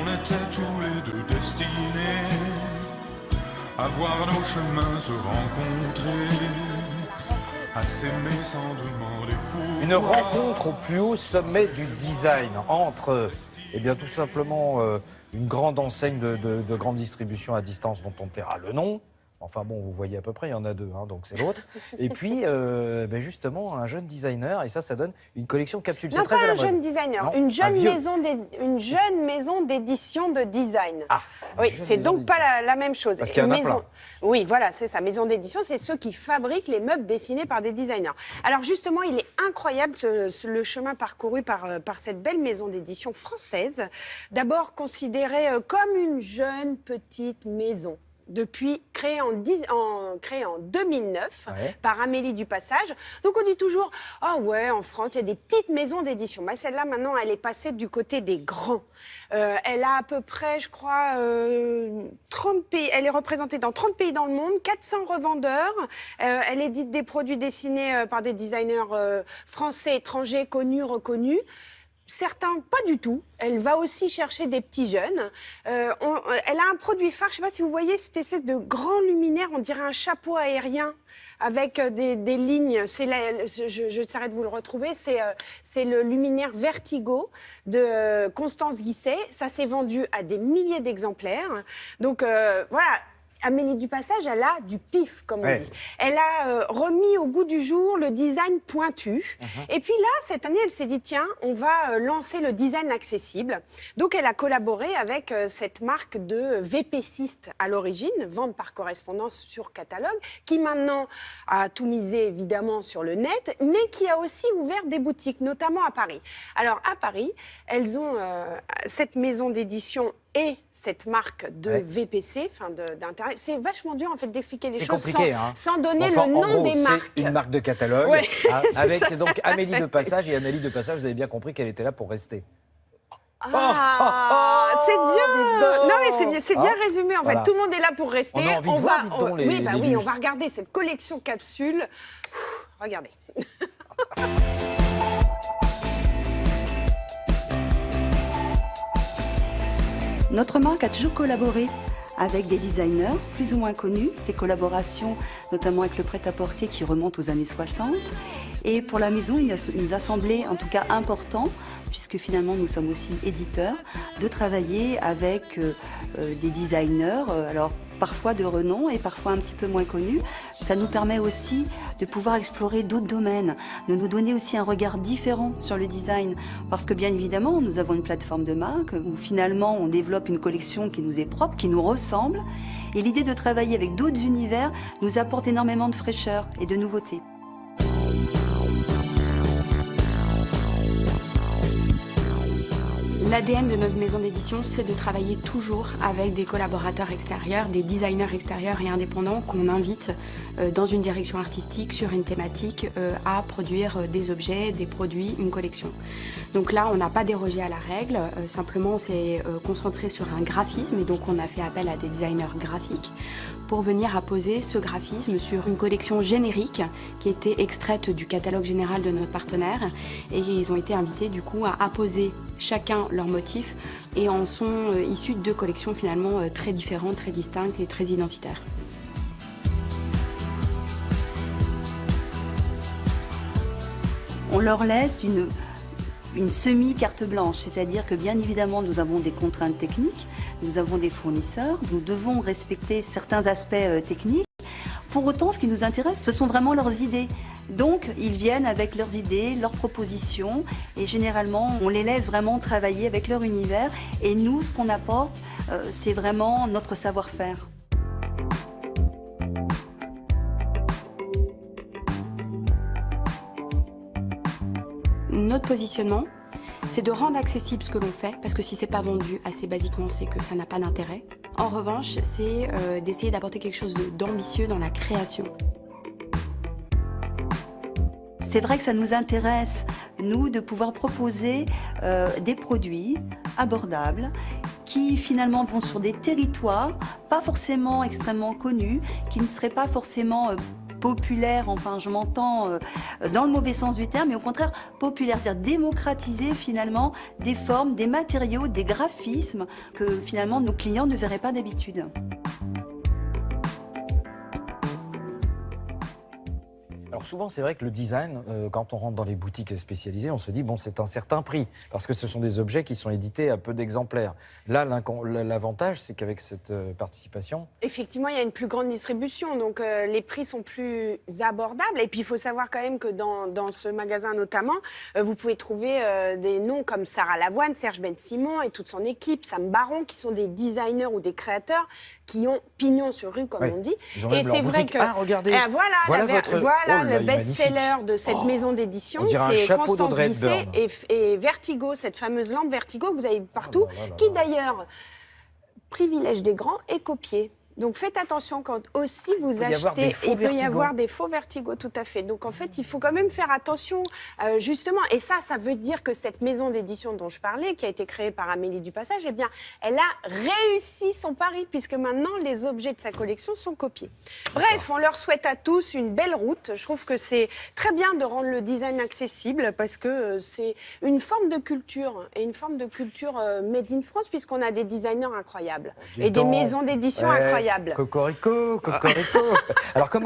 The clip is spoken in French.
était tous les deux destinés à voir nos chemins se rencontrer, à s'aimer sans demander pourquoi. Une rencontre au plus haut sommet du design entre, eh bien, tout simplement une grande enseigne de grande distribution à distance dont on taira le nom. Enfin bon, vous voyez à peu près, il y en a deux, hein, donc c'est l'autre. Et puis, justement, un jeune designer, et ça donne une collection capsule. Non, pas un jeune designer, non, une jeune maison d'édition de design. Ah, oui, c'est donc pas la même chose. Parce qu'il y en a plein. Oui, voilà, c'est ça. Maison d'édition, c'est ceux qui fabriquent les meubles dessinés par des designers. Alors justement, il est incroyable le chemin parcouru par cette belle maison d'édition française. D'abord considérée comme une jeune petite maison. Créée en 2009 par Amélie Dupassage. Donc on dit toujours, ah ouais, en France, il y a des petites maisons d'édition. Bah, celle-là, maintenant, elle est passée du côté des grands. Elle a à peu près, je crois, 30 pays. Elle est représentée dans 30 pays dans le monde, 400 revendeurs. Elle édite des produits dessinés par des designers français, étrangers, connus, reconnus. Certains, pas du tout. Elle va aussi chercher des petits jeunes. Elle a un produit phare, je ne sais pas si vous voyez cette espèce de grand luminaire, on dirait un chapeau aérien avec des lignes. J'essaierai de vous le retrouver. C'est le luminaire Vertigo de Constance Guisset. Ça s'est vendu à des milliers d'exemplaires. Donc voilà. Amélie Dupassage, elle a du pif, comme on dit. Elle a remis au goût du jour le design pointu. Et puis là, cette année, elle s'est dit, tiens, on va lancer le design accessible. Donc, elle a collaboré avec cette marque de VPCiste à l'origine, vente par correspondance sur catalogue, qui maintenant a tout misé, évidemment, sur le net, mais qui a aussi ouvert des boutiques, notamment à Paris. Alors, à Paris, elles ont cette maison d'édition et cette marque de VPC, enfin d'Internet. C'est vachement dur en fait d'expliquer les choses sans donner le nom des marques. C'est une marque de catalogue avec donc Amélie Dupassage. Et Amélie Dupassage, vous avez bien compris qu'elle était là pour rester. C'est bien. Non mais c'est bien résumé en fait. Tout le monde est là pour rester. On a envie de voir, dit-on, les on va regarder cette collection capsule. Regardez. Notre marque a toujours collaboré avec des designers plus ou moins connus, des collaborations notamment avec le prêt-à-porter qui remonte aux années 60. Et pour la maison, il nous a semblé en tout cas important, puisque finalement nous sommes aussi éditeurs, de travailler avec des designers, alors parfois de renom et parfois un petit peu moins connus. Ça nous permet aussi de pouvoir explorer d'autres domaines, de nous donner aussi un regard différent sur le design. Parce que bien évidemment, nous avons une plateforme de marque où finalement on développe une collection qui nous est propre, qui nous ressemble. Et l'idée de travailler avec d'autres univers nous apporte énormément de fraîcheur et de nouveautés. L'ADN de notre maison d'édition, c'est de travailler toujours avec des collaborateurs extérieurs, des designers extérieurs et indépendants qu'on invite dans une direction artistique, sur une thématique, à produire des objets, des produits, une collection. Donc là, on n'a pas dérogé à la règle, simplement on s'est concentré sur un graphisme et donc on a fait appel à des designers graphiques pour venir apposer ce graphisme sur une collection générique qui était extraite du catalogue général de notre partenaire et ils ont été invités du coup à apposer chacun leur motif et en sont issus de deux collections finalement très différentes, très distinctes et très identitaires. On leur laisse une semi-carte blanche, c'est-à-dire que bien évidemment nous avons des contraintes techniques, nous avons des fournisseurs, nous devons respecter certains aspects techniques. Pour autant, ce qui nous intéresse, ce sont vraiment leurs idées. Donc, ils viennent avec leurs idées, leurs propositions, et généralement, on les laisse vraiment travailler avec leur univers. Et nous, ce qu'on apporte, c'est vraiment notre savoir-faire. Notre positionnement, c'est de rendre accessible ce que l'on fait, parce que si c'est pas vendu assez basiquement, c'est que ça n'a pas d'intérêt. En revanche, c'est d'essayer d'apporter quelque chose d'ambitieux dans la création. C'est vrai que ça nous intéresse, nous, de pouvoir proposer des produits abordables qui finalement vont sur des territoires pas forcément extrêmement connus, qui ne seraient pas forcément populaire, enfin je m'entends dans le mauvais sens du terme, mais au contraire populaire, c'est-à-dire démocratiser finalement des formes, des matériaux, des graphismes que finalement nos clients ne verraient pas d'habitude. Alors souvent, c'est vrai que le design, quand on rentre dans les boutiques spécialisées, on se dit, bon, c'est un certain prix, parce que ce sont des objets qui sont édités à peu d'exemplaires. Là, l'avantage, c'est qu'avec cette participation... Effectivement, il y a une plus grande distribution, donc les prix sont plus abordables. Et puis, il faut savoir quand même que dans ce magasin notamment, vous pouvez trouver des noms comme Sarah Lavoine, Serge Ben Simon et toute son équipe, Sam Baron, qui sont des designers ou des créateurs qui ont pignon sur rue, comme on dit. Et c'est vrai que... Ah, regardez, voilà le best-seller de cette maison d'édition, c'est Constance Guisset et Vertigo, cette fameuse lampe Vertigo que vous avez partout, qui d'ailleurs privilège des grands et copiés. Donc faites attention quand aussi vous achetez, il peut y avoir des faux Vertigo, tout à fait. Donc en fait, il faut quand même faire attention, justement. Et ça veut dire que cette maison d'édition dont je parlais, qui a été créée par Amélie Dupassage, eh bien, elle a réussi son pari, puisque maintenant, les objets de sa collection sont copiés. Bref, on leur souhaite à tous une belle route. Je trouve que c'est très bien de rendre le design accessible, parce que c'est une forme de culture, et une forme de culture made in France, puisqu'on a des designers incroyables, et des maisons d'édition incroyables. Cocorico, cocorico. Alors comment